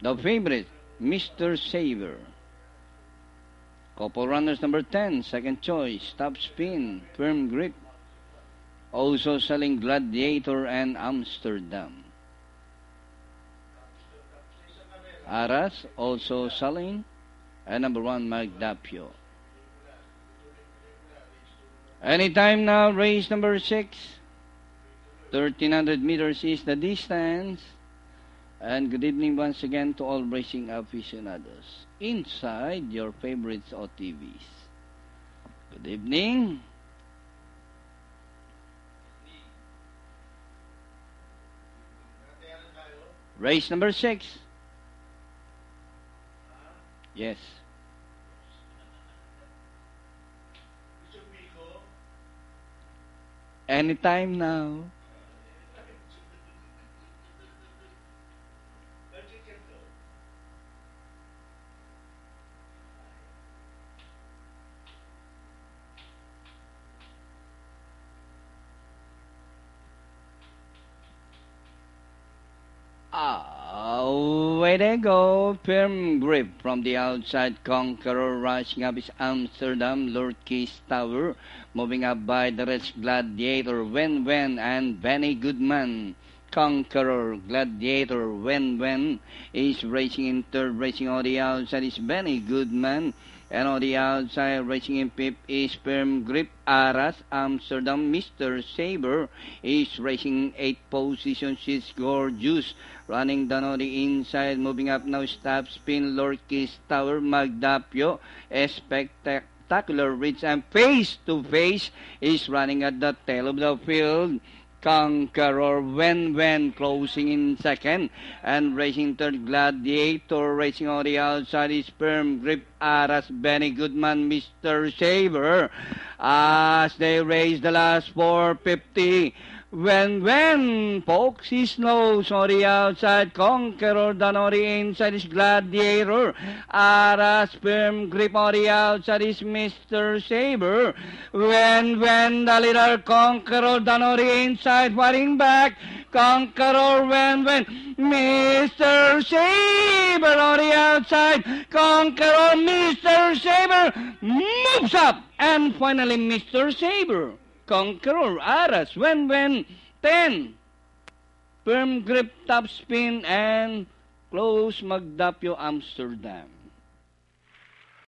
The favorite, Mr. Saver. Couple runners number 10, second choice, top spin, firm grip. Also selling Gladiator and Amsterdam. Aras also selling. And number 1, Magdapio. Anytime now, race number 6. 1,300 meters is the distance. And good evening once again to all racing aficionados inside your favorites OTVs. Good evening. Race number 6. Yes. Anytime now. Away they go. Firm grip from the outside. Conqueror rushing up is Amsterdam. Lord Keys Tower. Moving up by the Red Gladiator. Wen and Benny Goodman. Conqueror, Gladiator, Wen is racing in third. Racing on the outside is Benny Goodman. And on the outside, racing in fifth is Firm Grip. Aras, Amsterdam, Mr. Saber is racing in 8th position. She's Gorgeous. Running down on the inside, moving up now, Stop Spin, Lord Keys Tower, Magdapio, Spectacular Reach, and face to face is running at the tail of the field. Conqueror, Wen closing in second, and racing third, Gladiator. Racing on the outside is Firm Grip, Aras, Benny Goodman, Mr. Saber. As they race the last 450. Wen pokes his nose on the outside. Conqueror down on the inside is Gladiator. Aras, Firm Grip on the outside is Mr. Saber. Wen the little Conqueror down on the inside, fighting back. Conqueror, Wen Mr. Saber on the outside. Conqueror, Mr. Saber moves up, and finally Mr. Saber. Conqueror, Aras, Wen 10. Firm Grip, Top Spin, and Close, Magdapio, Amsterdam.